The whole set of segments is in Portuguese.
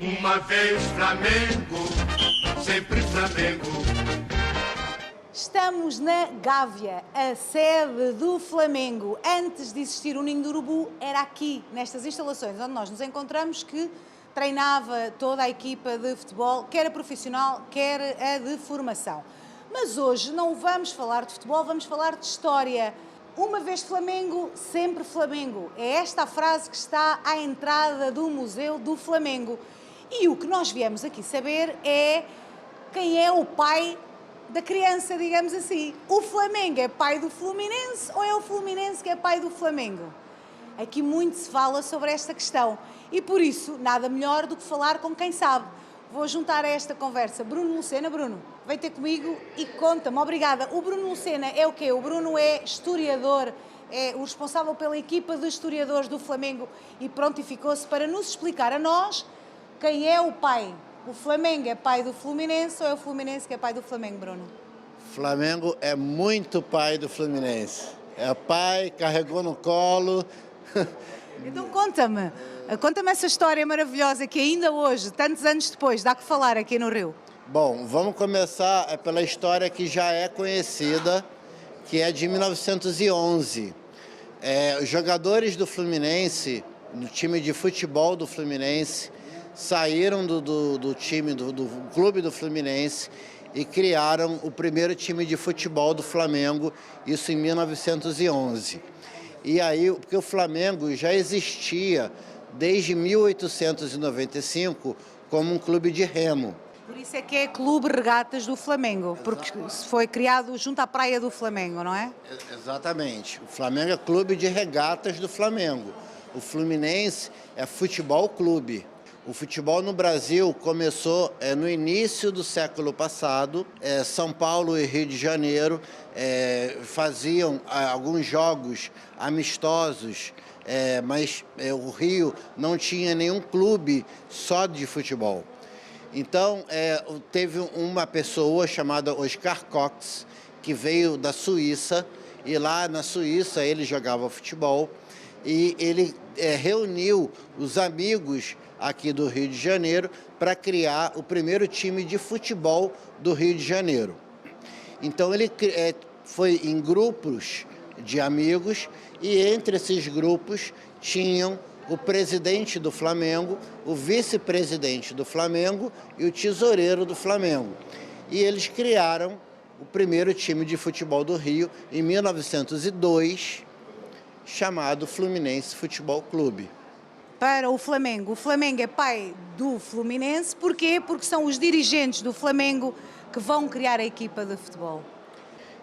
Uma vez Flamengo, sempre Flamengo. Estamos na Gávea, a sede do Flamengo. Antes de existir o Ninho do Urubu, era aqui, nestas instalações onde nós nos encontramos, que treinava toda a equipa de futebol, quer a profissional, quer a de formação. Mas hoje não vamos falar de futebol, vamos falar de história. Uma vez Flamengo, sempre Flamengo. É esta a frase que está à entrada do Museu do Flamengo. E o que nós viemos aqui saber é quem é o pai da criança, digamos assim. O Flamengo é pai do Fluminense ou é o Fluminense que é pai do Flamengo? Aqui muito se fala sobre esta questão e por isso nada melhor do que falar com quem sabe. Vou juntar a esta conversa Bruno Lucena. Bruno, vem ter comigo e conta-me. Obrigada. O Bruno Lucena é o quê? O Bruno é historiador, é o responsável pela equipa de historiadores do Flamengo e prontificou-se para nos explicar a nós quem é o pai. O Flamengo é pai do Fluminense ou é o Fluminense que é pai do Flamengo, Bruno? Flamengo é muito pai do Fluminense. É pai, carregou no colo. Então conta-me essa história maravilhosa que ainda hoje, tantos anos depois, dá que falar aqui no Rio. Bom, vamos começar pela história que já é conhecida, que é de 1911. Os jogadores do Fluminense, do time de futebol do Fluminense, saíram do time, do clube do Fluminense e criaram o primeiro time de futebol do Flamengo, isso em 1911. E aí, porque o Flamengo já existia desde 1895 como um clube de remo. Por isso é que é Clube Regatas do Flamengo, porque foi criado junto à praia do Flamengo, não é? Exatamente. O Flamengo é clube de regatas do Flamengo. O Fluminense é futebol clube. O futebol no Brasil começou no início do século passado. São Paulo e Rio de Janeiro faziam alguns jogos amistosos, mas o Rio não tinha nenhum clube só de futebol. Então, teve uma pessoa chamada Oscar Cox, que veio da Suíça, e lá na Suíça ele jogava futebol, e ele reuniu os amigos aqui do Rio de Janeiro para criar o primeiro time de futebol do Rio de Janeiro. Então ele foi em grupos de amigos e entre esses grupos tinham o presidente do Flamengo, o vice-presidente do Flamengo e o tesoureiro do Flamengo. E eles criaram o primeiro time de futebol do Rio em 1902, chamado Fluminense Futebol Clube. Para o Flamengo é pai do Fluminense, porquê? Porque são os dirigentes do Flamengo que vão criar a equipa de futebol.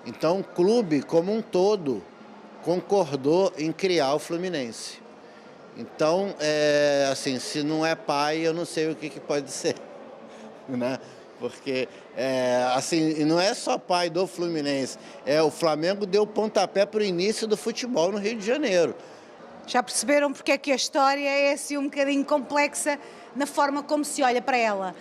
Então o clube como um todo concordou em criar o Fluminense. Então, assim, se não é pai, eu não sei o que pode ser, né? Porque, assim, não é só pai do Fluminense, o Flamengo deu pontapé para o início do futebol no Rio de Janeiro. Já perceberam porque é que a história é assim um bocadinho complexa na forma como se olha para ela?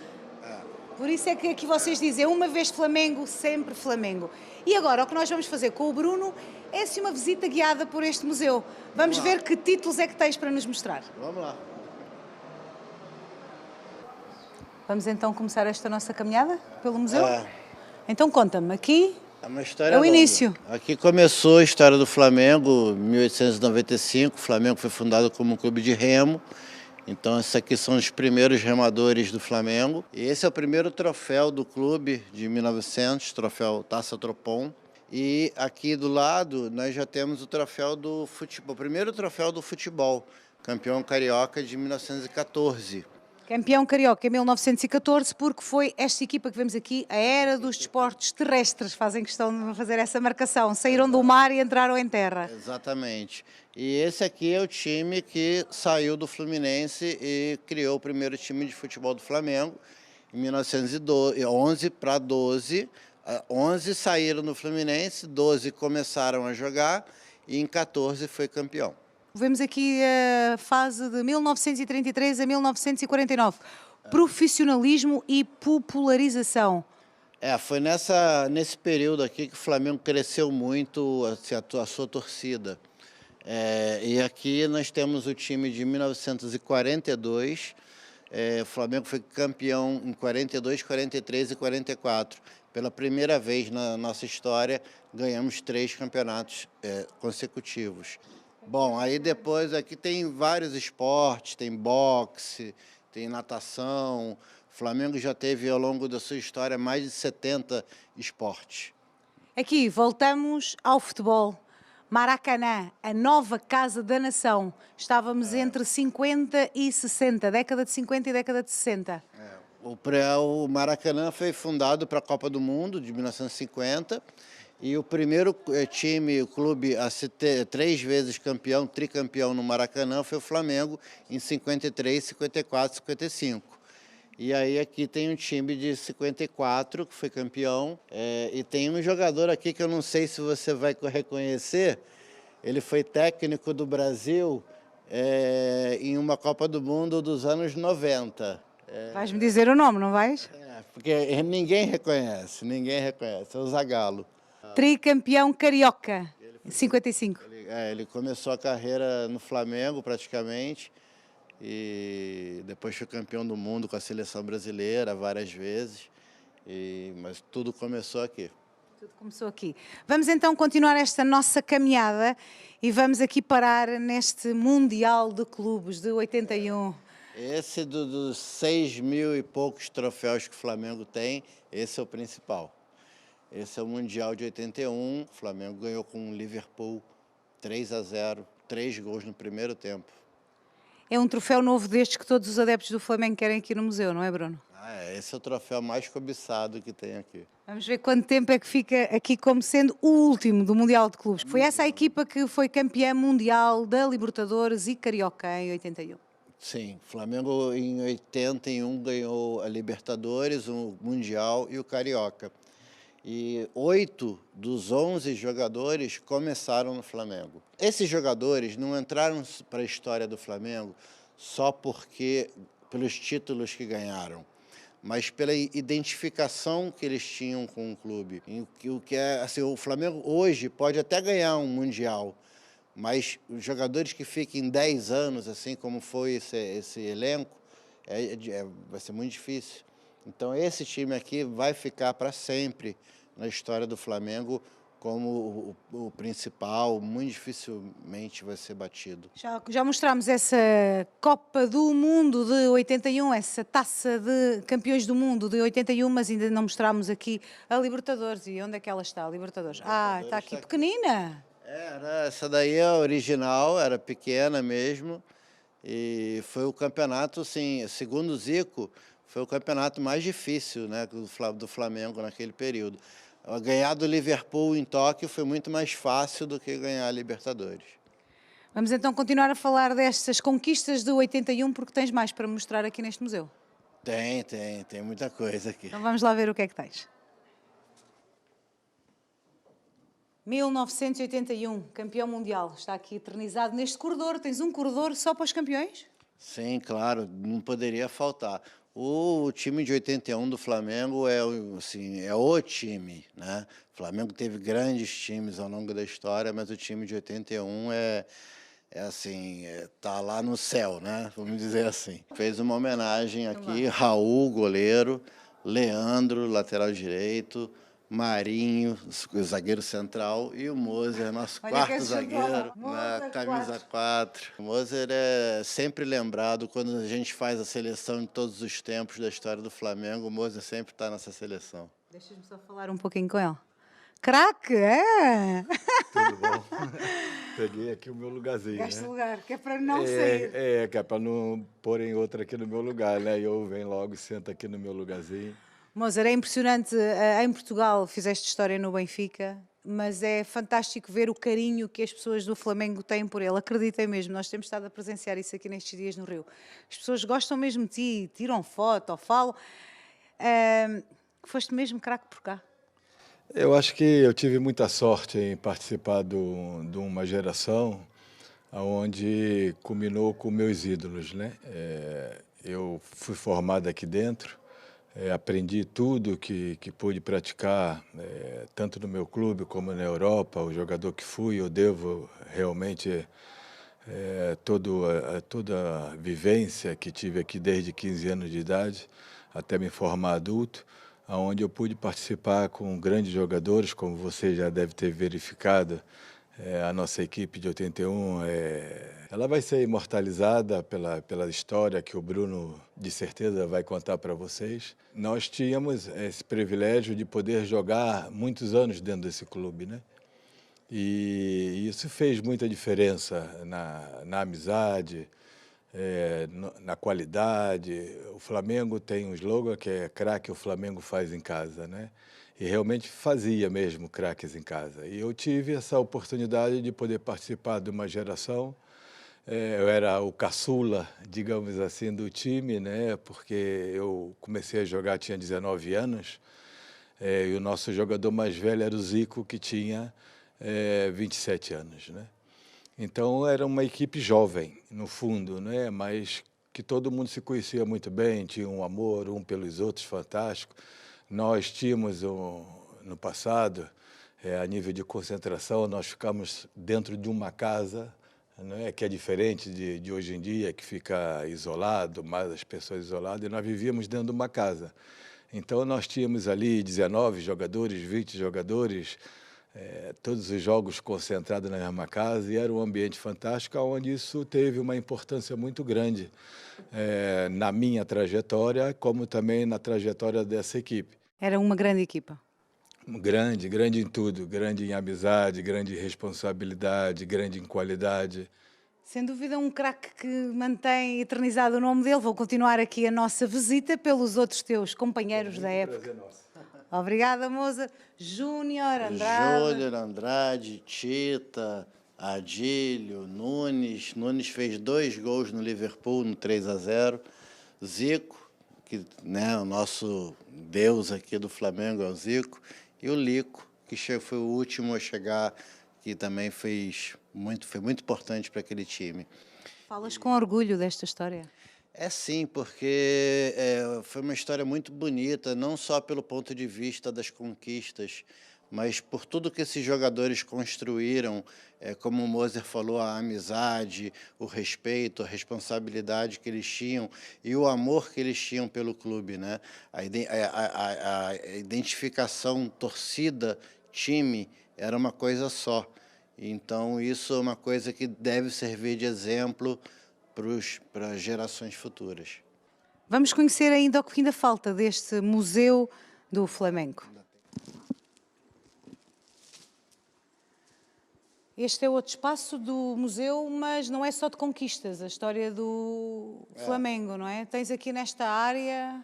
Por isso é que aqui vocês dizem, uma vez Flamengo, sempre Flamengo. E agora, o que nós vamos fazer com o Bruno é assim uma visita guiada por este museu. Vamos ver que títulos é que tens para nos mostrar. Vamos lá. Vamos então começar esta nossa caminhada pelo museu? Então conta-me, aqui é uma história é o longa. início. Aqui começou a história do Flamengo, em 1895. O Flamengo foi fundado como um clube de remo. Então, esses aqui são os primeiros remadores do Flamengo. E esse é o primeiro troféu do clube de 1900, troféu Taça Tropon. E aqui do lado nós já temos o troféu do futebol, o primeiro troféu do futebol, campeão carioca de 1914. Campeão carioca em 1914, porque foi esta equipa que vemos aqui, a era dos desportos terrestres, fazem questão de fazer essa marcação. Saíram do mar e entraram em terra. Exatamente. E esse aqui é o time que saiu do Fluminense e criou o primeiro time de futebol do Flamengo, em 1911 para 12. 11 saíram do Fluminense, 12 começaram a jogar e em 14 foi campeão. Vemos aqui a fase de 1933 a 1949. Profissionalismo e popularização. Foi nesse período aqui que o Flamengo cresceu muito assim, a sua torcida. E aqui nós temos o time de 1942, o Flamengo foi campeão em 42, 43 e 44. Pela primeira vez na nossa história, ganhamos 3 campeonatos consecutivos. Bom, aí depois aqui tem vários esportes, tem boxe, tem natação. O Flamengo já teve ao longo da sua história mais de 70 esportes. Aqui, voltamos ao futebol. Maracanã, a nova casa da nação. Estávamos entre 50 e 60, década de 50 e década de 60. O Maracanã foi fundado para a Copa do Mundo de 1950 e o primeiro time, o clube a ser 3 vezes campeão, tricampeão no Maracanã foi o Flamengo em 53, 54, 55. E aí aqui tem um time de 54 que foi campeão e tem um jogador aqui que eu não sei se você vai reconhecer, ele foi técnico do Brasil em uma Copa do Mundo dos anos 90. Vais me dizer o nome, não vais? Porque ninguém reconhece, é o Zagallo. Tricampeão carioca, 55. Ele começou a carreira no Flamengo praticamente e depois foi campeão do mundo com a seleção brasileira várias vezes, mas tudo começou aqui. Tudo começou aqui. Vamos então continuar esta nossa caminhada e vamos aqui parar neste Mundial de Clubes de 81. Esse dos 6 mil e poucos troféus que o Flamengo tem, esse é o principal. Esse é o Mundial de 81, o Flamengo ganhou com o Liverpool 3-0, 3 gols no primeiro tempo. É um troféu novo destes que todos os adeptos do Flamengo querem aqui no museu, não é, Bruno? Esse é o troféu mais cobiçado que tem aqui. Vamos ver quanto tempo é que fica aqui como sendo o último do Mundial de Clubes. Foi essa a equipa que foi campeã mundial da Libertadores e Carioca em 81. Sim, o Flamengo em 81 ganhou a Libertadores, o Mundial e o Carioca. E 8 dos 11 jogadores começaram no Flamengo. Esses jogadores não entraram para a história do Flamengo só pelos títulos que ganharam, mas pela identificação que eles tinham com o clube. O Flamengo hoje pode até ganhar um Mundial, mas os jogadores que fiquem 10 anos, assim como foi esse elenco, vai ser muito difícil. Então esse time aqui vai ficar para sempre na história do Flamengo como o principal, muito dificilmente vai ser batido. Já mostramos essa Copa do Mundo de 81, essa Taça de Campeões do Mundo de 81, mas ainda não mostramos aqui a Libertadores. E onde é que ela está, a Libertadores? Está aqui, pequenina. Essa daí é a original, era pequena mesmo, e foi o campeonato, assim, segundo o Zico, foi o campeonato mais difícil, né, do Flamengo naquele período. Ganhar do Liverpool em Tóquio foi muito mais fácil do que ganhar a Libertadores. Vamos então continuar a falar destas conquistas de 81, porque tens mais para mostrar aqui neste museu. Tem muita coisa aqui. Então vamos lá ver o que é que tens. 1981, campeão mundial, está aqui eternizado neste corredor. Tens um corredor só para os campeões? Sim, claro, não poderia faltar. O time de 81 do Flamengo é o time, né? O Flamengo teve grandes times ao longo da história, mas o time de 81 tá lá no céu, né? Vamos dizer assim. Fez uma homenagem aqui, Raul, goleiro, Leandro, lateral direito, Marinho, zagueiro central, e o Moser, nosso quarto zagueiro, na camisa 4. O Moser é sempre lembrado quando a gente faz a seleção de todos os tempos da história do Flamengo. O Moser sempre está nessa seleção. Deixa-me só falar um pouquinho com ele. Craque, é? Tudo bom? Peguei aqui o meu lugarzinho, Este né? lugar, que é para não sair. Que é para não porem outra aqui no meu lugar, né? Eu venho logo e sento aqui no meu lugarzinho. Moser, é impressionante, em Portugal fizeste história no Benfica, mas é fantástico ver o carinho que as pessoas do Flamengo têm por ele. Acreditem mesmo, nós temos estado a presenciar isso aqui nestes dias no Rio. As pessoas gostam mesmo de ti, tiram foto ou falam. Foste mesmo craque por cá. Eu acho que eu tive muita sorte em participar de uma geração onde culminou com meus ídolos, né? Eu fui formado aqui dentro. Aprendi tudo que pude praticar, tanto no meu clube como na Europa. O jogador que fui, eu devo realmente toda a vivência que tive aqui desde 15 anos de idade até me formar adulto, onde eu pude participar com grandes jogadores, como você já deve ter verificado. A nossa equipe de 81, ela vai ser imortalizada pela história que o Bruno, de certeza, vai contar para vocês. Nós tínhamos esse privilégio de poder jogar muitos anos dentro desse clube, né? E isso fez muita diferença na amizade, na qualidade. O Flamengo tem um slogan que é craque o Flamengo faz em casa, né? E realmente fazia mesmo craques em casa. E eu tive essa oportunidade de poder participar de uma geração. Eu era o caçula, digamos assim, do time, né? Porque eu comecei a jogar, tinha 19 anos, e o nosso jogador mais velho era o Zico, que tinha 27 anos, né? Então, era uma equipe jovem, no fundo, né? Mas que todo mundo se conhecia muito bem, tinha um amor um pelos outros fantástico. Nós tínhamos, no passado, a nível de concentração, nós ficamos dentro de uma casa, né, que é diferente de hoje em dia, que fica isolado, mais as pessoas isoladas, e nós vivíamos dentro de uma casa. Então, nós tínhamos ali 19 jogadores, 20 jogadores, todos os jogos concentrados na mesma casa, e era um ambiente fantástico, onde isso teve uma importância muito grande na minha trajetória, como também na trajetória dessa equipe. Era uma grande equipa. Grande, grande em tudo, grande em amizade, grande em responsabilidade, grande em qualidade. Sem dúvida, um craque que mantém eternizado o nome dele. Vou continuar aqui a nossa visita pelos outros teus companheiros da época. Prazer nosso. Obrigada, moça. Júnior Andrade. Júnior Andrade, Tita, Adílio, Nunes. Nunes fez 2 gols no Liverpool, no 3-0. Zico, que, né, o nosso deus aqui do Flamengo é o Zico. E o Lico, que foi o último a chegar, que também foi muito importante para aquele time. Falas com orgulho desta história. Sim, porque foi uma história muito bonita, não só pelo ponto de vista das conquistas, mas por tudo que esses jogadores construíram, como o Moser falou, a amizade, o respeito, a responsabilidade que eles tinham e o amor que eles tinham pelo clube, né? A identificação torcida, time, era uma coisa só. Então, isso é uma coisa que deve servir de exemplo para as gerações futuras. Vamos conhecer ainda o que ainda falta deste Museu do Flamengo. Este é outro espaço do museu, mas não é só de conquistas, a história do Flamengo, não é? Tens aqui nesta área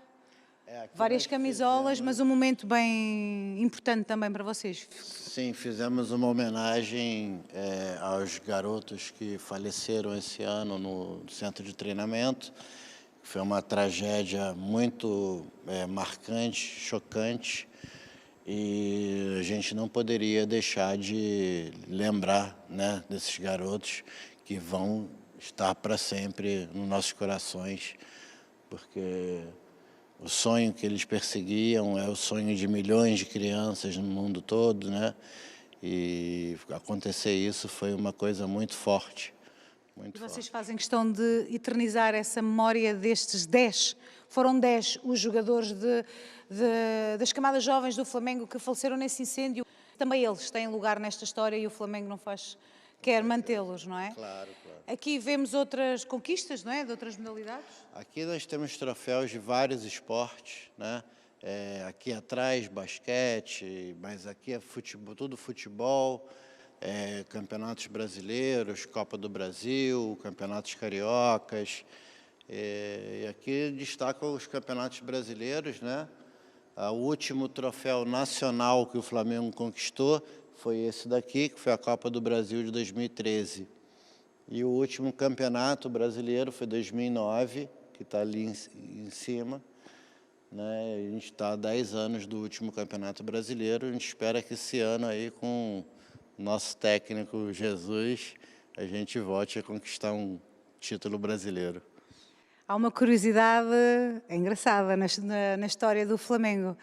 várias camisolas, mas um momento bem importante também para vocês. Sim, fizemos uma homenagem aos garotos que faleceram esse ano no centro de treinamento. Foi uma tragédia muito marcante, chocante, e a gente não poderia deixar de lembrar, né, desses garotos que vão estar para sempre nos nossos corações, porque o sonho que eles perseguiam é o sonho de milhões de crianças no mundo todo, né? E acontecer isso foi uma coisa muito forte. E vocês fazem questão de eternizar essa memória destes 10. Foram 10 os jogadores das camadas jovens do Flamengo que faleceram nesse incêndio. Também eles têm lugar nesta história e o Flamengo não quer mantê-los, não é? Claro, claro. Aqui vemos outras conquistas, não é? De outras modalidades. Aqui nós temos troféus de vários esportes, né? Aqui atrás, basquete, mas aqui é futebol, tudo futebol, campeonatos brasileiros, Copa do Brasil, campeonatos cariocas. E aqui destacam os campeonatos brasileiros, né? O último troféu nacional que o Flamengo conquistou foi esse daqui, que foi a Copa do Brasil de 2013. E o último campeonato brasileiro foi 2009, que está ali em cima, né? A gente está há 10 anos do último campeonato brasileiro. A gente espera que esse ano aí, com o nosso técnico Jesus, a gente volte a conquistar um título brasileiro. Há uma curiosidade engraçada na história do Flamengo.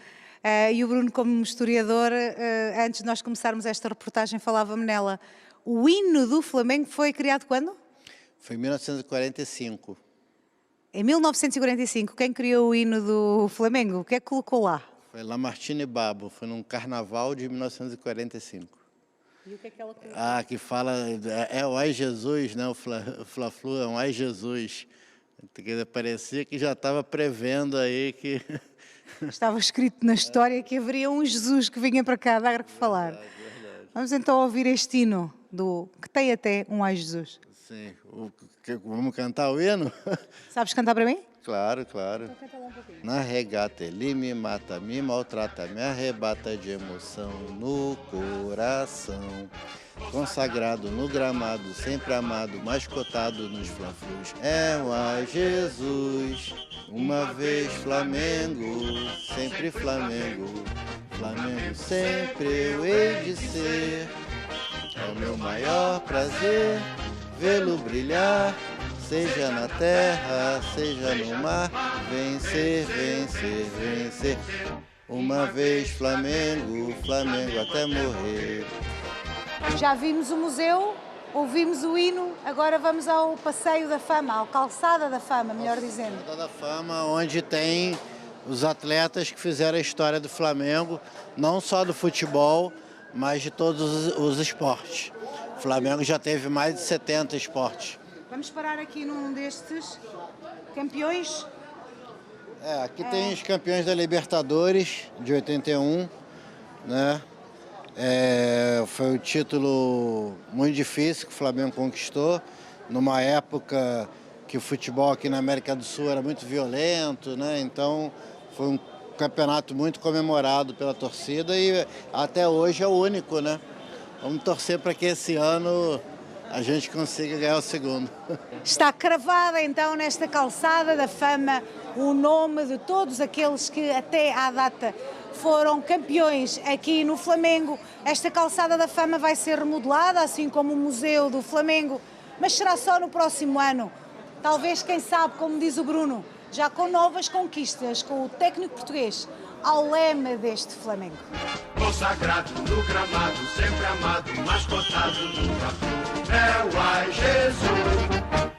E o Bruno, como historiador, antes de nós começarmos esta reportagem, falava-me nela. O hino do Flamengo foi criado quando? Foi em 1945. Em 1945, quem criou o hino do Flamengo? O que é que colocou lá? Foi Lamartine Babo, foi num carnaval de 1945. E o que é que ela colocou? Ah, que fala, é o Ai Jesus, né? O Fla-Flu é um Ai Jesus. Parecia que já estava prevendo aí que... Estava escrito na história que haveria um Jesus que vinha para cá dar que falar. Verdade. Vamos então ouvir este hino, que tem até um Ai Jesus. Sim. Vamos cantar o hino? Sabes cantar para mim? Claro, claro. Então canta lá um pouquinho. Na regata ele me mata, me maltrata, me arrebata de emoção no coração. Consagrado no gramado, sempre amado, mascotado nos Fla-Flus. É o Ai Jesus, uma vez Flamengo, sempre Flamengo. Flamengo sempre eu hei de ser. É o meu maior prazer vê-lo brilhar, seja na terra, seja no mar. Vencer, vencer, vencer. Uma vez Flamengo, Flamengo até morrer. Já vimos o museu, ouvimos o hino, agora vamos ao Passeio da Fama, ao Calçada da Fama, melhor dizendo. Calçada da Fama, onde tem os atletas que fizeram a história do Flamengo, não só do futebol, mas de todos os esportes. O Flamengo já teve mais de 70 esportes. Vamos parar aqui num destes campeões. Aqui tem os campeões da Libertadores de 81, né? Foi um título muito difícil que o Flamengo conquistou, numa época que o futebol aqui na América do Sul era muito violento, né? Então foi um campeonato muito comemorado pela torcida e até hoje é o único, né? Vamos torcer para que esse ano a gente consiga ganhar o segundo. Está cravada então nesta Calçada da Fama o nome de todos aqueles que até à data foram campeões aqui no Flamengo. Esta Calçada da Fama vai ser remodelada, assim como o Museu do Flamengo, mas será só no próximo ano. Talvez, quem sabe, como diz o Bruno, já com novas conquistas, com o técnico português ao leme deste Flamengo. Consagrado no gramado, sempre amado, mascotado no Fla-Flu. É o Ai Jesus.